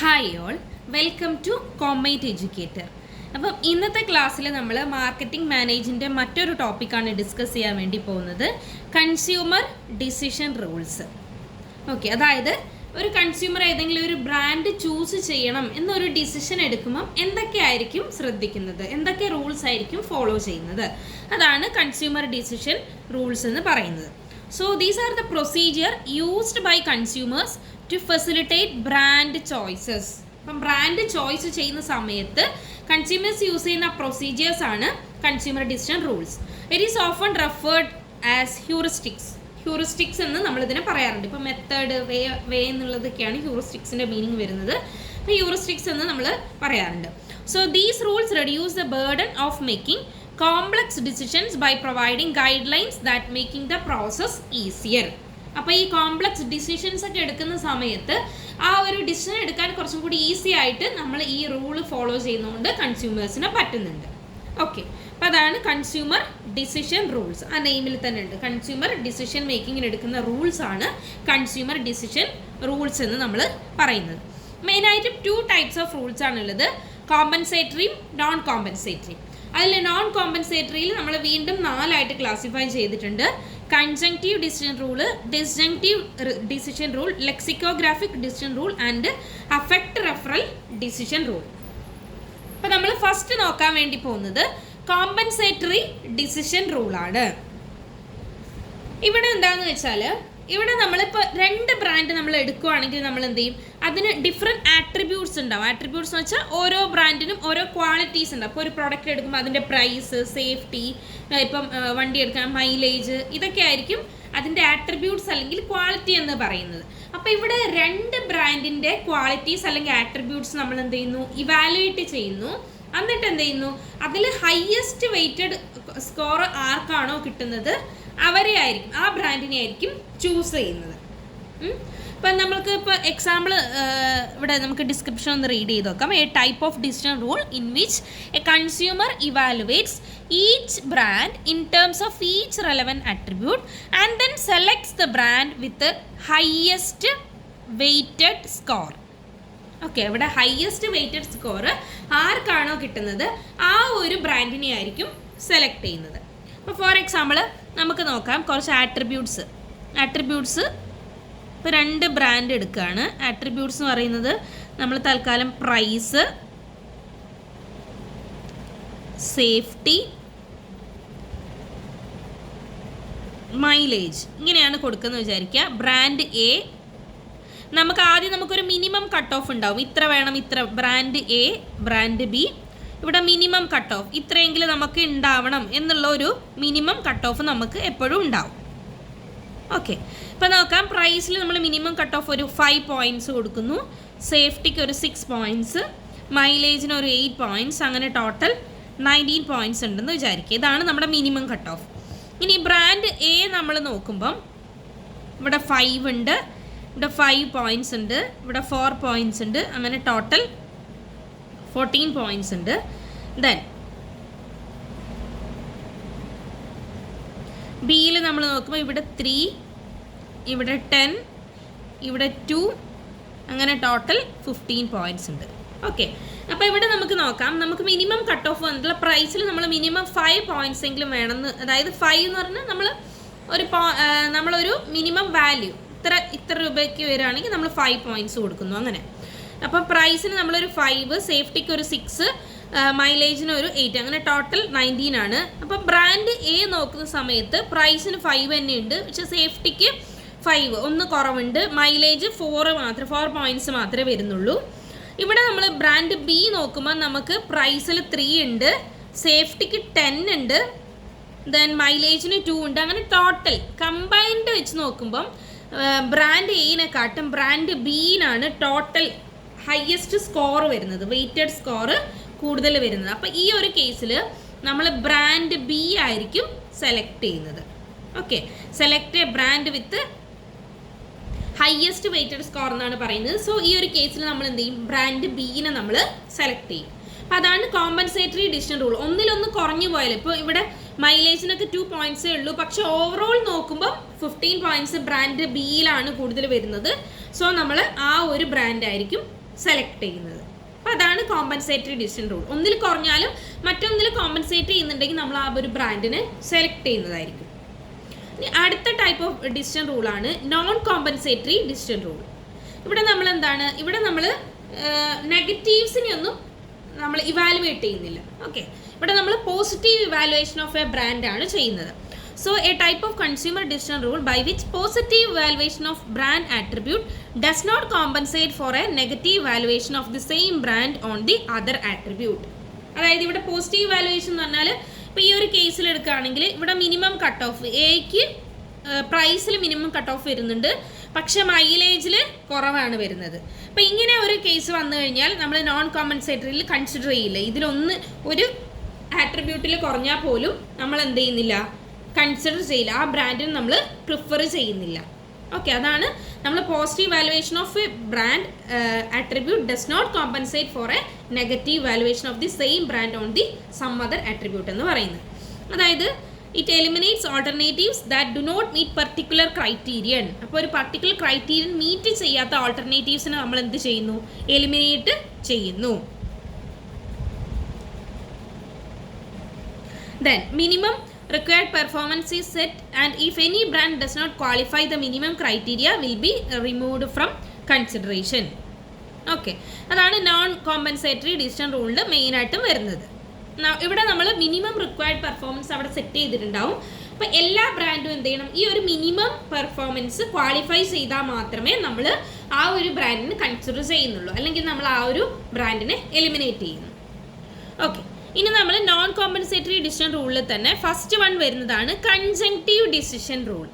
Hi all, welcome to Comet Educator. അപ്പം ഇന്നത്തെ ക്ലാസ്സിൽ നമ്മൾ മാർക്കറ്റിംഗ് മാനേജിൻ്റെ മറ്റൊരു ടോപ്പിക്കാണ് ഡിസ്കസ് ചെയ്യാൻ വേണ്ടി പോകുന്നത്, കൺസ്യൂമർ ഡിസിഷൻ റൂൾസ്. ഓക്കെ, അതായത് ഒരു കൺസ്യൂമർ ഏതെങ്കിലും ഒരു ബ്രാൻഡ് ചൂസ് ചെയ്യണം എന്നൊരു ഡിസിഷൻ എടുക്കുമ്പം എന്തൊക്കെയായിരിക്കും ശ്രദ്ധിക്കുന്നത്, എന്തൊക്കെ റൂൾസ് ആയിരിക്കും ഫോളോ ചെയ്യുന്നത്, അതാണ് കൺസ്യൂമർ ഡിസിഷൻ റൂൾസ് എന്ന് പറയുന്നത്. So these are the procedure used by consumers to facilitate brand choices. അപ്പം ബ്രാൻഡ് ചോയ്സ് ചെയ്യുന്ന സമയത്ത് കൺസ്യൂമേഴ്സ് യൂസ് ചെയ്യുന്ന പ്രൊസീജിയേഴ്സ് ആണ് consumer decision rules. It is often referred as heuristics എന്ന് നമ്മളിതിനെ പറയാറുണ്ട്. ഇപ്പോൾ മെത്തേഡ്, വേ എന്നുള്ളതൊക്കെയാണ് ഹ്യൂറിസ്റ്റിക്സിൻ്റെ മീനിങ് വരുന്നത്. അപ്പോൾ ഹ്യൂറിസ്റ്റിക്സ് എന്ന് നമ്മൾ പറയാറുണ്ട്. So these rules reduce the burden of making complex decisions by providing guidelines that making the process easier. അപ്പോൾ ഈ കോംപ്ലക്സ് ഡിസിഷൻസ് ഒക്കെ എടുക്കുന്ന സമയത്ത് ആ ഒരു ഡിസിഷൻ എടുക്കാൻ കുറച്ചും കൂടി ഈസി ആയിട്ട് നമ്മൾ ഈ റൂൾ ഫോളോ ചെയ്യുന്നതുകൊണ്ട് കൺസ്യൂമേഴ്സിന് പറ്റുന്നുണ്ട്. ഓക്കെ, അപ്പോൾ അതാണ് കൺസ്യൂമർ ഡിസിഷൻ റൂൾസ്. ആ നെയിമിൽ തന്നെ ഉണ്ട്, കൺസ്യൂമർ ഡിസിഷൻ മേക്കിങ്ങിന് എടുക്കുന്ന റൂൾസ് ആണ് കൺസ്യൂമർ ഡിസിഷൻ റൂൾസ് എന്ന് നമ്മൾ പറയുന്നത്. മെയിനായിട്ട് 2 types ഓഫ് റൂൾസ് ആണുള്ളത്, കോമ്പൻസേറ്ററിയും നോൺ കോമ്പൻസേറ്ററിയും. അതിൽ നോൺ കോമ്പൻസേറ്ററിയിൽ നമ്മൾ വീണ്ടും 4 ക്ലാസിഫൈ ചെയ്തിട്ടുണ്ട്. Conjunctive decision rule, disjunctive decision rule, lexicographic decision rule and affect referral decision rule. അപ്പോൾ നമ്മൾ ഫസ്റ്റ് നോക്കാൻ വേണ്ടി പോകുന്നത് കോമ്പൻസേറ്ററി ഡിസിഷൻ റൂളാണ്. ഇവിടെ എന്താണെന്ന് വെച്ചാൽ, ഇവിടെ നമ്മളിപ്പോൾ 2 ബ്രാൻഡ് നമ്മൾ എടുക്കുകയാണെങ്കിൽ നമ്മൾ എന്ത് ചെയ്യും, അതിന് ഡിഫറെൻറ്റ് ആട്രിബ്യൂട്ട്സ് ഉണ്ടാവും. ആട്രിബ്യൂട്ട്സ് എന്ന് വെച്ചാൽ ഓരോ ബ്രാൻഡിനും ഓരോ ക്വാളിറ്റീസ് ഉണ്ടാവും. അപ്പോൾ ഒരു പ്രോഡക്റ്റ് എടുക്കുമ്പോൾ അതിൻ്റെ പ്രൈസ്, സേഫ്റ്റി, ഇപ്പം വണ്ടി എടുക്കാൻ മൈലേജ്, ഇതൊക്കെ ആയിരിക്കും അതിൻ്റെ ആട്രിബ്യൂട്ട്സ് അല്ലെങ്കിൽ ക്വാളിറ്റി എന്ന് പറയുന്നത്. അപ്പോൾ ഇവിടെ 2 ബ്രാൻഡിൻ്റെ ക്വാളിറ്റീസ് അല്ലെങ്കിൽ ആട്രിബ്യൂട്ട്സ് നമ്മൾ എന്ത് ചെയ്യുന്നു, ഇവാലുവേറ്റ് ചെയ്യുന്നു. എന്നിട്ട് എന്ത് ചെയ്യുന്നു, അതിൽ ഹയസ്റ്റ് വെയ്റ്റഡ് സ്കോർ ആർക്കാണോ കിട്ടുന്നത് അവരെ ആയിരിക്കും, ആ ബ്രാൻഡിനെ ആയിരിക്കും ചൂസ് ചെയ്യുന്നത്. ഇപ്പം നമ്മൾക്ക് ഇപ്പോൾ എക്സാമ്പിൾ ഇവിടെ നമുക്ക് ഡിസ്ക്രിപ്ഷൻ ഒന്ന് റീഡ് ചെയ്ത് നോക്കാം. A type of decision rule in which A consumer evaluates each brand in terms of each relevant attribute and then selects the brand with highest weighted score. Okay, ഇവിടെ highest weighted score ആർക്കാണോ കിട്ടുന്നത് ആ ഒരു ബ്രാൻഡിനെ ആയിരിക്കും select ചെയ്യുന്നത്. അപ്പോൾ for example നമുക്ക് നോക്കാം കുറച്ച് ആട്രിബ്യൂട്ട്സ്. ഇപ്പോൾ 2 ബ്രാൻഡ് എടുക്കുകയാണ്. ആട്രിബ്യൂട്ട്സ് എന്ന് പറയുന്നത് നമ്മൾ തൽക്കാലം പ്രൈസ്, സേഫ്റ്റി, മൈലേജ് ഇങ്ങനെയാണ് കൊടുക്കുന്നത് വിചാരിക്കുക. ബ്രാൻഡ് എ നമുക്കൊരു മിനിമം കട്ട് ഓഫ് ഉണ്ടാവും, ഇത്ര വേണം, ഇത്ര. ബ്രാൻഡ് എ, ബ്രാൻഡ് ബി, ഇവിടെ മിനിമം കട്ട് ഓഫ് ഇത്രയെങ്കിലും നമുക്ക് ഉണ്ടാവണം എന്നുള്ള ഒരു മിനിമം കട്ട് ഓഫ് നമുക്ക് എപ്പോഴും ഉണ്ടാവും. ഓക്കെ, ഇപ്പോൾ നോക്കാം. പ്രൈസിൽ നമ്മൾ മിനിമം കട്ട് ഓഫ് ഒരു 5 points കൊടുക്കുന്നു, സേഫ്റ്റിക്ക് ഒരു 6 points, മൈലേജിന് ഒരു 8 points, അങ്ങനെ ടോട്ടൽ 19 points ഉണ്ടെന്ന് വിചാരിക്കുക. ഇതാണ് നമ്മുടെ മിനിമം കട്ട് ഓഫ്. ഇനി ബ്രാൻഡ് എ നമ്മൾ നോക്കുമ്പം ഇവിടെ 5 ഉണ്ട്, ഇവിടെ 5 points ഉണ്ട്, ഇവിടെ 4 points ഉണ്ട്, അങ്ങനെ ടോട്ടൽ 14 points ഉണ്ട്. ദെൻ ബിയിൽ നമ്മൾ നോക്കുമ്പോൾ ഇവിടെ 3, ഇവിടെ 10, ഇവിടെ 2, അങ്ങനെ ടോട്ടൽ 15 points ഉണ്ട്. ഓക്കെ, അപ്പോൾ ഇവിടെ നമുക്ക് നോക്കാം, നമുക്ക് മിനിമം കട്ട് ഓഫ് വന്നിട്ടുള്ള പ്രൈസിൽ നമ്മൾ മിനിമം 5 points എങ്കിലും വേണമെന്ന്, അതായത് 5 എന്ന് പറഞ്ഞാൽ നമ്മളൊരു മിനിമം വാല്യൂ ഇത്ര രൂപയ്ക്ക് വരികയാണെങ്കിൽ നമ്മൾ 5 points കൊടുക്കുന്നു അങ്ങനെ. അപ്പോൾ പ്രൈസിന് നമ്മളൊരു 5, സേഫ്റ്റിക്ക് ഒരു 6, മൈലേജിന് ഒരു 8, അങ്ങനെ ടോട്ടൽ 19 ആണ്. അപ്പോൾ ബ്രാൻഡ് എ നോക്കുന്ന സമയത്ത് പ്രൈസിന് 5 തന്നെ ഉണ്ട്, പക്ഷേ സേഫ്റ്റിക്ക് 5 ഒന്ന് കുറവുണ്ട്, മൈലേജ് 4 points മാത്രമേ വരുന്നുള്ളൂ. ഇവിടെ നമ്മൾ ബ്രാൻഡ് ബി നോക്കുമ്പോൾ നമുക്ക് പ്രൈസിൽ 3 ഉണ്ട്, സേഫ്റ്റിക്ക് 10 ഉണ്ട്, ദെൻ മൈലേജിന് 2 ഉണ്ട്, അങ്ങനെ ടോട്ടൽ കമ്പൈൻഡ് വെച്ച് നോക്കുമ്പം ബ്രാൻഡ് എയിനെക്കാട്ടും ബ്രാൻഡ് ബിയിനാണ് ടോട്ടൽ ഹയസ്റ്റ് സ്കോർ വരുന്നത്, വെയ്റ്റഡ് സ്കോർ കൂടുതൽ വരുന്നത്. അപ്പോൾ ഈ ഒരു കേസിൽ നമ്മൾ ബ്രാൻഡ് ബി ആയിരിക്കും സെലക്ട് ചെയ്യുന്നത്. Okay, select a brand with highest weighted score എന്നാണ് പറയുന്നത്. സോ ഈ ഒരു കേസിൽ നമ്മൾ എന്ത് ചെയ്യും, ബ്രാൻഡ് ബിനെ നമ്മൾ സെലക്ട് ചെയ്യും. അപ്പോൾ അതാണ് കോമ്പൻസേറ്ററി ഡിസിഷൻ റൂൾ. ഒന്നിലൊന്ന് കുറഞ്ഞു പോയാൽ, ഇപ്പോൾ ഇവിടെ മൈലേജിനൊക്കെ 2 points ഉള്ളൂ, പക്ഷെ ഓവറോൾ നോക്കുമ്പോൾ 15 points ബ്രാൻഡ് ബിയിലാണ് കൂടുതൽ വരുന്നത്. സോ നമ്മൾ ആ ഒരു ബ്രാൻഡ് ആയിരിക്കും സെലക്ട് ചെയ്യുന്നത്. അപ്പോൾ അതാണ് കോമ്പൻസേറ്ററി ഡിസിഷൻ റൂൾ. ഒന്നിൽ കുറഞ്ഞാലും മറ്റൊന്നിൽ കോമ്പൻസേറ്റ് ചെയ്യുന്നുണ്ടെങ്കിൽ നമ്മൾ ആ ഒരു ബ്രാൻഡിനെ സെലക്ട് ചെയ്യുന്നതായിരിക്കും. ഇനി അടുത്ത ടൈപ്പ് ഓഫ് ഡിസിഷൻ റൂളാണ് നോൺ കോമ്പൻസേറ്ററി ഡിസിഷൻ റൂൾ. ഇവിടെ നമ്മൾ എന്താണ്, ഇവിടെ നമ്മൾ നെഗറ്റീവ്സിനെ ഒന്നും നമ്മൾ ഇവാലുവേറ്റ് ചെയ്യുന്നില്ല. ഓക്കെ, ഇവിടെ നമ്മൾ പോസിറ്റീവ് ഇവാലുവേഷൻ ഓഫ് എ ബ്രാൻഡാണ് ചെയ്യുന്നത്. So a type of consumer decision rule by which positive evaluation of brand attribute does not compensate for a negative evaluation of the same brand on the other attribute. അതായത് ഇവിടെ positive valuation എന്ന് പറഞ്ഞാൽ ഇപ്പോൾ ഈ ഒരു കേസിൽ എടുക്കുകയാണെങ്കിൽ ഇവിടെ മിനിമം കട്ട് ഓഫ് എക്ക് പ്രൈസിൽ മിനിമം കട്ട് ഓഫ് വരുന്നുണ്ട്, പക്ഷേ മൈലേജിൽ കുറവാണ് വരുന്നത്. അപ്പോൾ ഇങ്ങനെ ഒരു കേസ് വന്നു കഴിഞ്ഞാൽ നമ്മൾ നോൺ കോമ്പൻസേറ്ററിയിൽ കൺസിഡർ ചെയ്യില്ല. ഇതിലൊന്ന് ഒരു ആട്രിബ്യൂട്ടിൽ കുറഞ്ഞാൽ പോലും നമ്മൾ എന്ത് ചെയ്യുന്നില്ല, കൺസിഡർ ചെയ്യില്ല, ആ ബ്രാൻഡിന് നമ്മൾ പ്രിഫർ ചെയ്യുന്നില്ല. ഓക്കെ, അതാണ് നമ്മൾ positive valuation of a brand attribute does not compensate for a negative valuation of the same brand on the some other attribute എന്ന് പറയുന്നത്. അതായത് it eliminates alternatives that do not meet particular criterion. അപ്പോൾ ഒരു particular criterion meet ചെയ്യാത്ത ഓൾട്ടർനേറ്റീവ്സിനെ നമ്മൾ എന്ത് ചെയ്യുന്നു, eliminate ചെയ്യുന്നു. Then minimum required performance is set, and if any brand does not qualify the minimum criteria will be removed from consideration. Okay, അതാണ് non compensatory decision റൂളിൻ്റെ മെയിനായിട്ടും വരുന്നത്. ഇവിടെ നമ്മൾ മിനിമം റിക്വയർഡ് പെർഫോമൻസ് അവിടെ സെറ്റ് ചെയ്തിട്ടുണ്ടാവും. അപ്പോൾ എല്ലാ ബ്രാൻഡും എന്ത് ചെയ്യണം, ഈ ഒരു മിനിമം പെർഫോമൻസ് ക്വാളിഫൈ ചെയ്താൽ മാത്രമേ നമ്മൾ ആ ഒരു ബ്രാൻഡിന് കൺസിഡർ ചെയ്യുന്നുള്ളൂ, അല്ലെങ്കിൽ നമ്മൾ ആ ഒരു ബ്രാൻഡിനെ എലിമിനേറ്റ് ചെയ്യുന്നു. ഓക്കെ, ഇനി നമ്മൾ നോൺ കോമ്പൻസേറ്ററി ഡിസിഷൻ റൂളിൽ തന്നെ ഫസ്റ്റ് വൺ വരുന്നതാണ് conjunctive decision rule.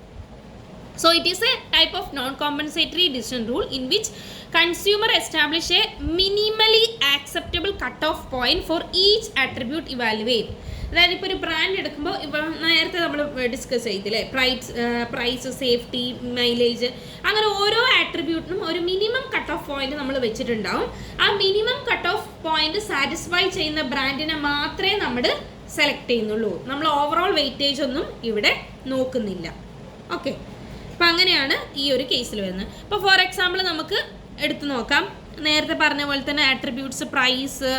So it is a type of non compensatory decision rule in which consumer establish a minimally acceptable cut off point for each attribute evaluate. അതായത് ഇപ്പോൾ ഒരു brand എടുക്കുമ്പോൾ ഇപ്പോൾ നേരത്തെ നമ്മൾ discuss ചെയ്തില്ലേ, price, safety, mileage, അങ്ങനെ ഓരോ ആട്രിബ്യൂട്ടിനും ഒരു മിനിമം കട്ട് ഓഫ് പോയിന്റ് നമ്മൾ വെച്ചിട്ടുണ്ടാവും. ആ minimum cut off point satisfy ചെയ്യുന്ന ബ്രാൻഡിനെ മാത്രമേ നമ്മൾ സെലക്ട് ചെയ്യുന്നുള്ളൂ. നമ്മൾ ഓവറോൾ വെയിറ്റേജ് ഒന്നും ഇവിടെ നോക്കുന്നില്ല. ഓക്കെ, അപ്പം അങ്ങനെയാണ് ഈ ഒരു കേസിൽ വരുന്നത്. ഇപ്പോൾ ഫോർ എക്സാമ്പിൾ നമുക്ക് എടുത്തു നോക്കാം. നേരത്തെ പറഞ്ഞ പോലെ തന്നെ attributes price,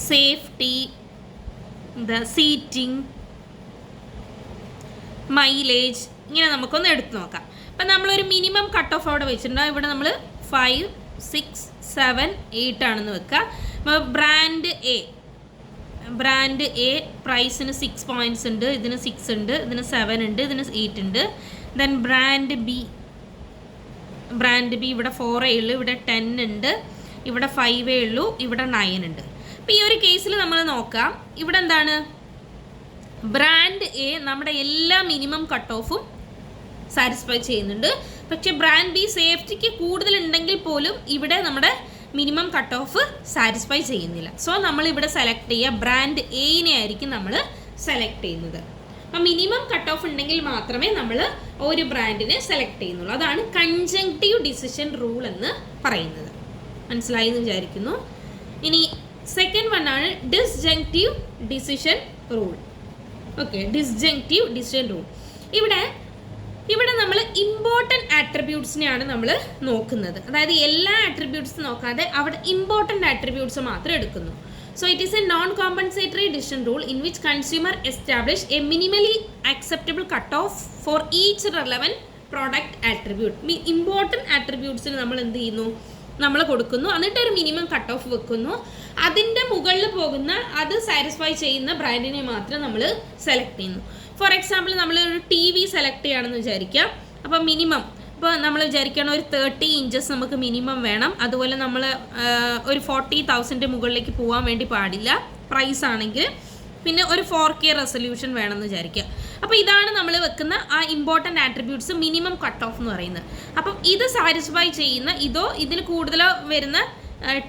safety, seating, mileage, ഇങ്ങനെ നമുക്കൊന്ന് എടുത്തു നോക്കാം. അപ്പം നമ്മളൊരു മിനിമം കട്ട് ഓഫ് അവിടെ വെച്ചിട്ടുണ്ടാകും. ഇവിടെ നമ്മൾ 5, 6, 7, 8 ആണെന്ന് വെക്കുക. അപ്പോൾ ബ്രാൻഡ് എ പ്രൈസിന് 6 പോയിൻറ്റ്സ് ഉണ്ട്, ഇതിന് 6 ഉണ്ട്, ഇതിന് 7 ഉണ്ട്, ഇതിന് 8 ഉണ്ട്. ദെൻ ബ്രാൻഡ് ബി ഇവിടെ 4 ഉള്ളൂ, ഇവിടെ 10 ഉണ്ട്, ഇവിടെ 5 ഉള്ളൂ, ഇവിടെ 9 ഉണ്ട്. അപ്പോൾ ഈ ഒരു കേസിൽ നമ്മൾ നോക്കാം, ഇവിടെ എന്താണ്, ബ്രാൻഡ് എ നമ്മുടെ എല്ലാ മിനിമം കട്ട് ഓഫും സാറ്റിസ്ഫൈ ചെയ്യുന്നുണ്ട്. പക്ഷേ ബ്രാൻഡ് ബി സേഫ്റ്റിക്ക് കൂടുതലുണ്ടെങ്കിൽ പോലും ഇവിടെ നമ്മുടെ മിനിമം കട്ട് ഓഫ് സാറ്റിസ്ഫൈ ചെയ്യുന്നില്ല. സോ നമ്മളിവിടെ സെലക്ട് ചെയ്യുക ബ്രാൻഡ് എയിനെ ആയിരിക്കും നമ്മൾ സെലക്ട് ചെയ്യുന്നത്. അപ്പം മിനിമം കട്ട് ഓഫ് ഉണ്ടെങ്കിൽ മാത്രമേ നമ്മൾ ഒരു ബ്രാൻഡിനെ സെലക്ട് ചെയ്യുന്നുള്ളൂ. അതാണ് കൺജങ്ക്റ്റീവ് ഡിസിഷൻ റൂൾ എന്ന് പറയുന്നത്. മനസ്സിലായി എന്ന് വിചാരിക്കുന്നു. ഇനി സെക്കൻഡ് വൺ ആണ് disjunctive decision rule. Okay, disjunctive decision rule. ഇവിടെ നമ്മൾ ഇമ്പോർട്ടൻറ്റ് ആട്രിബ്യൂട്ട്സിനെയാണ് നമ്മൾ നോക്കുന്നത്. അതായത് എല്ലാ ആട്രിബ്യൂട്ട്സ് നോക്കാതെ അവിടെ ഇമ്പോർട്ടൻറ്റ് ആട്രിബ്യൂട്ട്സ് മാത്രം എടുക്കുന്നു. So it is a non-compensatory decision rule in which consumer establish a minimally acceptable cutoff for each relevant product attribute. Important attributes നമ്മൾ എന്ത് ചെയ്യുന്നു, നമ്മൾ കൊടുക്കുന്നു, എന്നിട്ട് ഒരു മിനിമം കട്ട് ഓഫ് വെക്കുന്നു. അതിൻ്റെ മുകളിൽ പോകുന്ന അത് സാറ്റിസ്ഫൈ ചെയ്യുന്ന ബ്രാൻഡിനെ മാത്രം നമ്മൾ സെലക്ട് ചെയ്യുന്നു. ഫോർ എക്സാമ്പിൾ നമ്മളൊരു TV സെലക്ട് ചെയ്യുകയാണെന്ന് വിചാരിക്കുക. അപ്പോൾ മിനിമം ഇപ്പോൾ നമ്മൾ വിചാരിക്കുകയാണ് ഒരു 30 ഇഞ്ചസ് നമുക്ക് മിനിമം വേണം. അതുപോലെ നമ്മൾ ഒരു 40,000 മുകളിലേക്ക് പോകാൻ വേണ്ടി പാടില്ല പ്രൈസ് ആണെങ്കിൽ. പിന്നെ ഒരു 4K റെസൊല്യൂഷൻ വേണമെന്ന് വിചാരിക്കുക. അപ്പോൾ ഇതാണ് നമ്മൾ വെക്കുന്ന ആ important attributes minimum cut of എന്ന് പറയുന്നത്. അപ്പം ഇത് സാറ്റിസ്ഫൈ ചെയ്യുന്ന ഇതോ ഇതിന് കൂടുതലോ വരുന്ന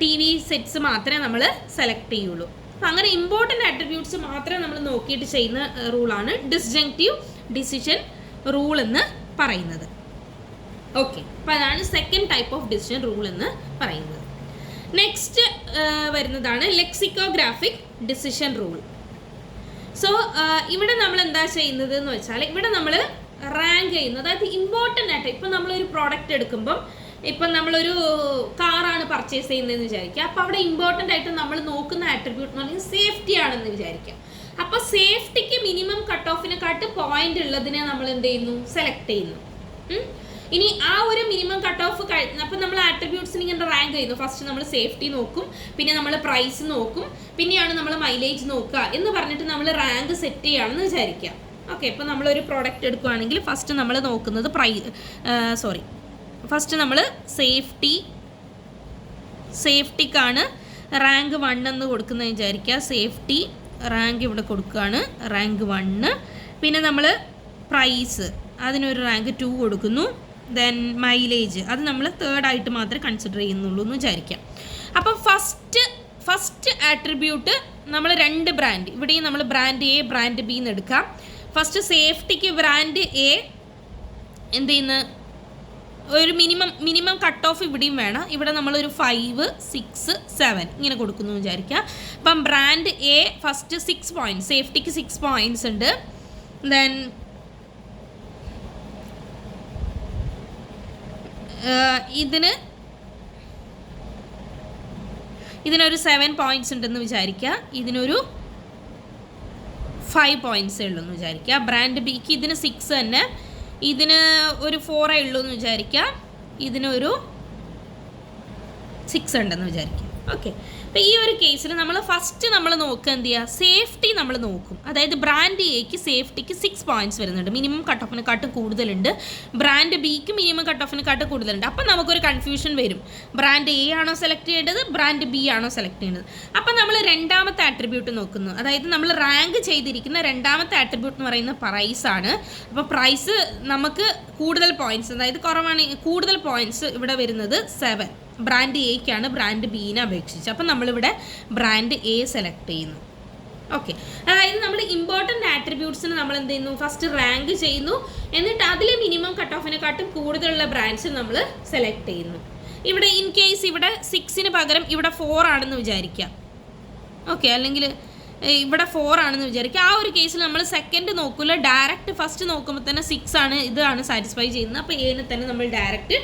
TV സെറ്റ്സ് മാത്രമേ നമ്മൾ സെലക്ട് ചെയ്യുള്ളൂ. അപ്പം അങ്ങനെ ഇമ്പോർട്ടൻ്റ് ആട്രിബ്യൂട്ട്സ് മാത്രമേ നമ്മൾ നോക്കിയിട്ട് ചെയ്യുന്ന റൂളാണ് ഡിസ്ജങ്ക്റ്റീവ് ഡിസിഷൻ റൂൾ എന്ന് പറയുന്നത്. ഓക്കെ, അപ്പോൾ അതാണ് second type of decision rule എന്ന് പറയുന്നത്. നെക്സ്റ്റ് വരുന്നതാണ് ലെക്സിക്കോഗ്രാഫിക് ഡിസിഷൻ റൂൾ. സോ ഇവിടെ നമ്മൾ എന്താ ചെയ്യുന്നത് എന്ന് വെച്ചാൽ ഇവിടെ നമ്മൾ റാങ്ക് ചെയ്യുന്നത്, അതായത് ഇമ്പോർട്ടൻ്റ് ആയിട്ട് ഇപ്പോൾ നമ്മളൊരു പ്രോഡക്റ്റ് എടുക്കുമ്പം ഇപ്പം നമ്മളൊരു കാറാണ് പർച്ചേസ് ചെയ്യുന്നതെന്ന് വിചാരിക്കുക. അപ്പോൾ അവിടെ ഇമ്പോർട്ടൻ്റ് ആയിട്ട് നമ്മൾ നോക്കുന്ന ആട്രിബ്യൂട്ട് എന്ന് പറഞ്ഞാൽ സേഫ്റ്റി ആണെന്ന് വിചാരിക്കുക. അപ്പോൾ സേഫ്റ്റിക്ക് മിനിമം കട്ട് ഓഫിനെക്കാട്ട് പോയിന്റ് ഉള്ളതിനെ നമ്മൾ എന്ത് ചെയ്യുന്നു, സെലക്ട് ചെയ്യുന്നു. ഇനി ആ ഒരു മിനിമം കട്ട് ഓഫ് അപ്പം നമ്മൾ ആട്രിബ്യൂട്ട്സിന് ഇങ്ങനെ റാങ്ക് ചെയ്യുന്നു. ഫസ്റ്റ് നമ്മൾ സേഫ്റ്റി നോക്കും, പിന്നെ നമ്മൾ പ്രൈസ് നോക്കും, പിന്നെയാണ് നമ്മൾ മൈലേജ് നോക്കുക എന്ന് പറഞ്ഞിട്ട് നമ്മൾ റാങ്ക് സെറ്റ് ചെയ്യുകയാണെന്ന് വിചാരിക്കുക. ഓക്കെ, ഇപ്പോൾ നമ്മളൊരു പ്രോഡക്റ്റ് എടുക്കുകയാണെങ്കിൽ ഫസ്റ്റ് നമ്മൾ നോക്കുന്നത് ഫസ്റ്റ് നമ്മൾ സേഫ്റ്റിക്കാണ് റാങ്ക് 1 എന്ന് കൊടുക്കുന്നത് വിചാരിക്കുക. സേഫ്റ്റി റാങ്ക് ഇവിടെ കൊടുക്കുകയാണ്, റാങ്ക് 1. പിന്നെ നമ്മൾ പ്രൈസ് അതിനൊരു റാങ്ക് 2 കൊടുക്കുന്നു. ദെൻ മൈലേജ് അത് നമ്മൾ 3rd ആയിട്ട് മാത്രമേ കൺസിഡർ ചെയ്യുന്നുള്ളൂ എന്ന് വിചാരിക്കാം. അപ്പം ഫസ്റ്റ് ആട്രിബ്യൂട്ട് നമ്മൾ 2 ബ്രാൻഡ്, ഇവിടെയും നമ്മൾ ബ്രാൻഡ് എ ബ്രാൻഡ് ബി എന്ന് എടുക്കാം. ഫസ്റ്റ് സേഫ്റ്റിക്ക് ബ്രാൻഡ് എ എന്ത് ചെയ്യുന്ന ഒരു മിനിമം കട്ട് ഓഫ് ഇവിടെയും വേണം. ഇവിടെ നമ്മളൊരു 5, 6, 7 ഇങ്ങനെ കൊടുക്കുന്നു വിചാരിക്കുക. അപ്പം ബ്രാൻഡ് എ ഫസ്റ്റ് 6 പോയിൻറ്റ്സ്, സേഫ്റ്റിക്ക് 6 പോയിൻറ്റ്സ് ഉണ്ട്. ദെൻ ഇതിനൊരു 7 പോയിൻറ്റ്സ് ഉണ്ടെന്ന് വിചാരിക്കുക. ഇതിനൊരു 5 പോയിൻറ്റ്സേ ഉള്ളൂ എന്ന് വിചാരിക്കുക. ബ്രാൻഡ് ബിക്ക് ഇതിന് 6 തന്നെ, ഇതിന് ഒരു 4 ഉള്ളൂ എന്ന് വിചാരിക്കുക. ഇതിനൊരു 6 ഉണ്ടെന്ന് വിചാരിക്കുക. ഓക്കെ, അപ്പോൾ ഈ ഒരു കേസിൽ നമ്മൾ ഫസ്റ്റ് നമ്മൾ നോക്കുക എന്ത് ചെയ്യുക, സേഫ്റ്റി നമ്മൾ നോക്കും. അതായത് ബ്രാൻഡ് എക്ക് സേഫ്റ്റിക്ക് 6 പോയിൻറ്റ്സ് വരുന്നുണ്ട്, മിനിമം കട്ട് ഓഫിനെക്കാട്ടും കൂടുതലുണ്ട്. ബ്രാൻഡ് ബിക്ക് മിനിമം കട്ട് ഓഫിനെക്കാട്ടും കൂടുതലുണ്ട്. അപ്പം നമുക്കൊരു കൺഫ്യൂഷൻ വരും, ബ്രാൻഡ് എ ആണോ സെലക്ട് ചെയ്യേണ്ടത്, ബ്രാൻഡ് ബി ആണോ സെലക്ട് ചെയ്യേണ്ടത്. അപ്പം നമ്മൾ രണ്ടാമത്തെ ആട്രിബ്യൂട്ട് നോക്കുന്നു. അതായത് നമ്മൾ റാങ്ക് ചെയ്തിരിക്കുന്ന രണ്ടാമത്തെ ആട്രിബ്യൂട്ട് എന്ന് പറയുന്നത് പ്രൈസാണ്. അപ്പോൾ പ്രൈസ് നമുക്ക് കൂടുതൽ പോയിൻറ്റ്സ്, അതായത് കൂടുതൽ പോയിൻറ്റ്സ് ഇവിടെ വരുന്നത് 7 ബ്രാൻഡ് എക്കാണ് ബ്രാൻഡ് ബീനെ അപേക്ഷിച്ച്. അപ്പം നമ്മളിവിടെ ബ്രാൻഡ് എ സെലക്ട് ചെയ്യുന്നു. ഓക്കെ, അതായത് നമ്മൾ ഇമ്പോർട്ടൻ്റ് ആട്രിബ്യൂട്ട്സിന് നമ്മൾ എന്ത് ചെയ്യുന്നു, ഫസ്റ്റ് റാങ്ക് ചെയ്യുന്നു, എന്നിട്ട് അതിൽ മിനിമം കട്ട് ഓഫിനെക്കാട്ടും കൂടുതലുള്ള ബ്രാൻഡ്സ് നമ്മൾ സെലക്ട് ചെയ്യുന്നു. ഇവിടെ ഇൻ കേസ് ഇവിടെ 6ന് പകരം ഇവിടെ 4 ആണെന്ന് വിചാരിക്കുക. ഓക്കെ, അല്ലെങ്കിൽ ഇവിടെ 4 ആണെന്ന് വിചാരിക്കുക. ആ ഒരു കേസിൽ നമ്മൾ സെക്കൻഡ് നോക്കില്ല, ഡയറക്റ്റ് ഫസ്റ്റ് നോക്കുമ്പോൾ തന്നെ 6 ആണ്, ഇതാണ് സാറ്റിസ്ഫൈ ചെയ്യുന്നത്. അപ്പോൾ എനെ തന്നെ നമ്മൾ ഡയറക്റ്റ്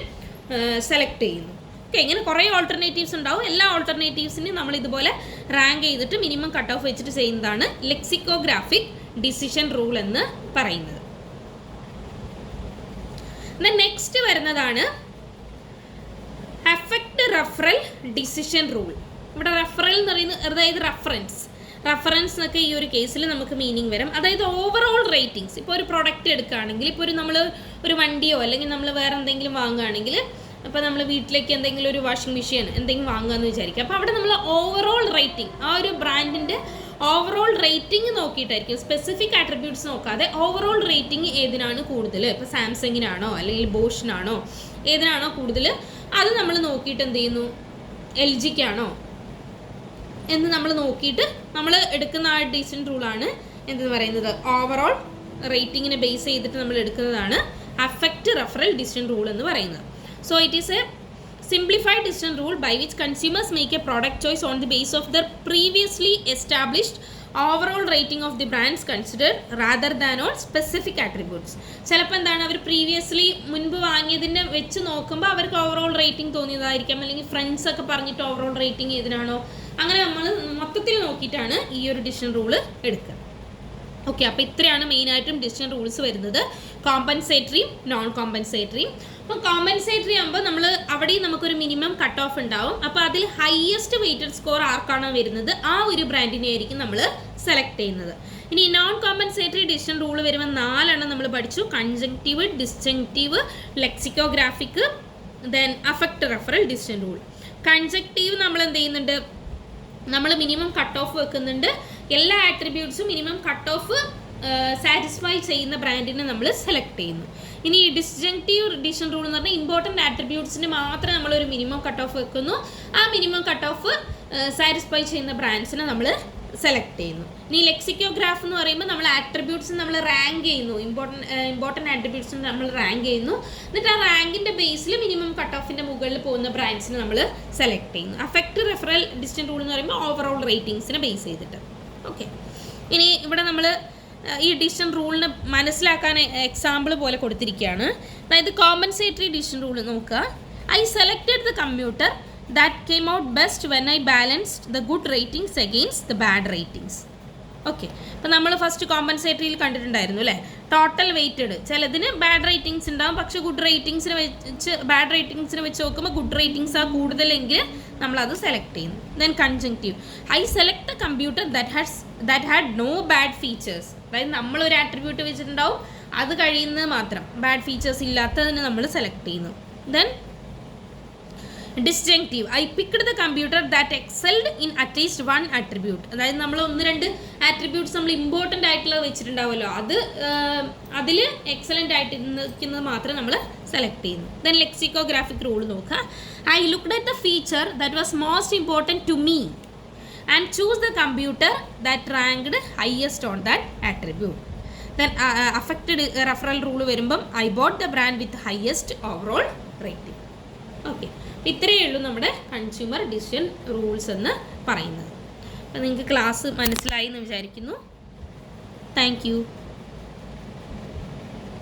സെലക്ട് ചെയ്യുന്നു. ഓക്കെ, ഇങ്ങനെ കുറേ ഓൾട്ടർനേറ്റീവ്സ് ഉണ്ടാവും. എല്ലാ ഓൾട്ടർനേറ്റീവ്സിനും നമ്മൾ ഇതുപോലെ റാങ്ക് ചെയ്തിട്ട് മിനിമം കട്ട് ഓഫ് വെച്ചിട്ട് ചെയ്യുന്നതാണ് ലെക്സിക്കോഗ്രാഫിക് ഡിസിഷൻ റൂൾ എന്ന് പറയുന്നത്. നെക്സ്റ്റ് വരുന്നതാണ് അഫക്റ്റ് റഫറൽ ഡിസിഷൻ റൂൾ. ഇവിടെ റഫറൽ എന്ന് പറയുന്നത് അതായത് റഫറൻസ് എന്നൊക്കെ ഈ ഒരു കേസിൽ നമുക്ക് മീനിങ് വരും. അതായത് ഓവറോൾ റേറ്റിംഗ്സ്. ഇപ്പോൾ ഒരു പ്രൊഡക്റ്റ് എടുക്കുകയാണെങ്കിൽ, ഇപ്പോൾ നമ്മൾ ഒരു വണ്ടിയോ അല്ലെങ്കിൽ നമ്മൾ വേറെ എന്തെങ്കിലും വാങ്ങുകയാണെങ്കിൽ, അപ്പോൾ നമ്മൾ വീട്ടിലേക്ക് എന്തെങ്കിലും ഒരു വാഷിംഗ് മെഷീൻ എന്തെങ്കിലും വാങ്ങുകയെന്ന് വിചാരിക്കുക. അപ്പോൾ അവിടെ നമ്മൾ ഓവറോൾ റേറ്റിംഗ്, ആ ഒരു ബ്രാൻഡിൻ്റെ ഓവറോൾ റേറ്റിംഗ് നോക്കിയിട്ടായിരിക്കും, സ്പെസിഫിക് ആട്രിബ്യൂട്ട്സ് നോക്കാതെ ഓവറോൾ റേറ്റിംഗ് ഏതിനാണ് കൂടുതൽ, ഇപ്പോൾ സാംസങ്ങിനാണോ അല്ലെങ്കിൽ ബോഷിനാണോ ഏതിനാണോ കൂടുതൽ, അത് നമ്മൾ നോക്കിയിട്ട് എന്ത് ചെയ്യുന്നു, എൽ ജിക്കാണോ എന്ന് നമ്മൾ നോക്കിയിട്ട് നമ്മൾ എടുക്കുന്ന ആ ഡിസിഷൻ റൂളാണ് എന്തെന്ന് പറയുന്നത്, ഓവറോൾ റേറ്റിങ്ങിനെ ബേസ് ചെയ്തിട്ട് നമ്മൾ എടുക്കുന്നതാണ് അഫക്റ്റ് റഫറൽ ഡിസിഷൻ റൂൾ എന്ന് പറയുന്നത്. So it is a simplified decision rule by which consumers make a product choice on the basis of their previously established overall rating of the brands considered rather than on specific attributes. ചിലപ്പോൾ എന്താണ്, അവർ previously മുൻപ് വാങ്ങിയതിനെ വെച്ച് നോക്കുമ്പോൾ അവർക്ക് overall rating തോന്നിയതായിരിക്കാം, അല്ലെങ്കിൽ friends ഒക്കെ പറഞ്ഞിട്ട് overall rating ഏതിനാണോ, അങ്ങനെ നമ്മൾ മൊത്തത്തിൽ നോക്കിയിട്ടാണ് ഈ ഒരു ഡിസിഷൻ റൂള് എടുക്കുക. ഓക്കെ, അപ്പോൾ ഇത്രയാണ് മെയിനായിട്ടും ഡിസിഷൻ റൂൾസ് വരുന്നത്, കോമ്പൻസേറ്ററിയും നോൺ കോമ്പൻസേറ്ററിയും. അപ്പോൾ കോമ്പൻസേറ്ററി ആകുമ്പോൾ നമ്മൾ അവിടെയും നമുക്കൊരു മിനിമം കട്ട് ഓഫ് ഉണ്ടാവും. അപ്പോൾ അതിൽ ഹയസ്റ്റ് വെയ്റ്റഡ് സ്കോർ ആർക്കാണോ വരുന്നത് ആ ഒരു ബ്രാൻഡിനെ ആയിരിക്കും നമ്മൾ സെലക്ട് ചെയ്യുന്നത്. ഇനി നോൺ കോമ്പൻസേറ്ററി ഡിസിഷൻ റൂൾ വരുമ്പോൾ 4 നമ്മൾ പഠിച്ചു. Conjunctive, disjunctive, lexicographic, then affect referral decision rule. Conjunctive നമ്മൾ എന്ത് ചെയ്യുന്നുണ്ട്, നമ്മൾ മിനിമം കട്ട് ഓഫ് വെക്കുന്നുണ്ട്. എല്ലാ ആട്രിബ്യൂട്ട്സും മിനിമം കട്ട് ഓഫ് സാറ്റിസ്ഫൈ ചെയ്യുന്ന ബ്രാൻഡിനെ നമ്മൾ സെലക്ട് ചെയ്യുന്നു. ഇനി ഈ ഡിസ്ജങ്ക്റ്റീവ് ഡിസിഷൻ റൂൾ എന്ന് പറഞ്ഞാൽ ഇമ്പോർട്ടൻ്റ് ആട്രിബ്യൂട്ട്സിന് മാത്രമേ നമ്മളൊരു മിനിമം കട്ട് ഓഫ് വെക്കുന്നു. ആ മിനിമം കട്ട് ഓഫ് സാറ്റിസ്ഫൈ ചെയ്യുന്ന ബ്രാൻഡ്സിനെ നമ്മൾ സെലക്ട് ചെയ്യുന്നു. ഇനി ലെക്സിക്കോഗ്രാഫ് എന്ന് പറയുമ്പോൾ നമ്മൾ ആട്രിബ്യൂട്ട്സ് നമ്മൾ റാങ്ക് ചെയ്യുന്നു, ഇമ്പോർട്ടൻ്റ് ആട്രിബ്യൂട്ട്സിന് നമ്മൾ റാങ്ക് ചെയ്യുന്നു. എന്നിട്ട് ആ റാങ്കിൻ്റെ ബേസിൽ മിനിമം കട്ട് ഓഫിൻ്റെ മുകളിൽ പോകുന്ന ബ്രാൻഡ്സിനെ നമ്മൾ സെലക്ട് ചെയ്യുന്നു. അഫക്റ്റ് റെഫറൽ ഡിസിഷൻ റൂൾ എന്ന് പറയുമ്പോൾ ഓവറോൾ റേറ്റിംഗ്സിനെ ബേസ് ചെയ്തിട്ട്. ഓക്കെ, ഇനി ഇവിടെ നമ്മൾ ഈ ഡിസിഷൻ റൂളിന് മനസ്സിലാക്കാൻ എക്സാമ്പിൾ പോലെ കൊടുത്തിരിക്കുകയാണ്. അതായത് കോമ്പൻസേറ്ററി ഡിസിഷൻ റൂൾ നോക്കുക. I selected the commuter that came out best when I balanced the good ratings against the bad ratings. Okay, അപ്പോൾ നമ്മൾ ഫസ്റ്റ് കോമ്പൻസേറ്ററിയിൽ കണ്ടിട്ടുണ്ടായിരുന്നു അല്ലേ, ടോട്ടൽ വെയ്റ്റഡ്. ചിലതിന് ബാഡ് റേറ്റിംഗ്സ് ഉണ്ടാകും, പക്ഷേ ഗുഡ് റേറ്റിംഗ്സിന് വെച്ച് ബാഡ് റേറ്റിംഗ്സിന് വെച്ച് നോക്കുമ്പോൾ ഗുഡ് റേറ്റിംഗ്സ് ആ കൂടുതലെങ്കിൽ നമ്മളത് സെലക്ട് ചെയ്യുന്നു. Then conjunctive, I select the computer that had no bad features. അതായത് നമ്മളൊരു ആട്രിബ്യൂട്ട് വെച്ചിട്ടുണ്ടാവും, അത് കഴിയുന്നത് മാത്രം, ബാഡ് ഫീച്ചേഴ്സ് ഇല്ലാത്തതിന് നമ്മൾ സെലക്ട് ചെയ്യുന്നു. Then disjunctive, I picked the computer that excelled in at least one attribute. അതായത് നമ്മൾ 1-2 ആട്രിബ്യൂട്ട്സ് നമ്മൾ ഇമ്പോർട്ടൻ്റ് ആയിട്ടുള്ളത് വെച്ചിട്ടുണ്ടാവുമല്ലോ, അതിൽ എക്സലൻ്റ് ആയിട്ട് നിൽക്കുന്നത് മാത്രം നമ്മൾ സെലക്ട് ചെയ്യുന്നു. ദെൻ ലെക്സിക്കോഗ്രാഫിക് റൂൾ നോക്കുക. I looked at the feature that was most important to me and choose the computer that ranked highest on that attribute. Then affected referral rule വരുമ്പം I bought the brand with highest overall rating. Okay, ഇത്രയേ ഉള്ളൂ നമ്മുടെ consumer decision rules എന്ന് പറയുന്നത്. അപ്പോൾ നിങ്ങൾക്ക് class മനസ്സിലായി എന്ന് വിചാരിക്കുന്നു. Thank you.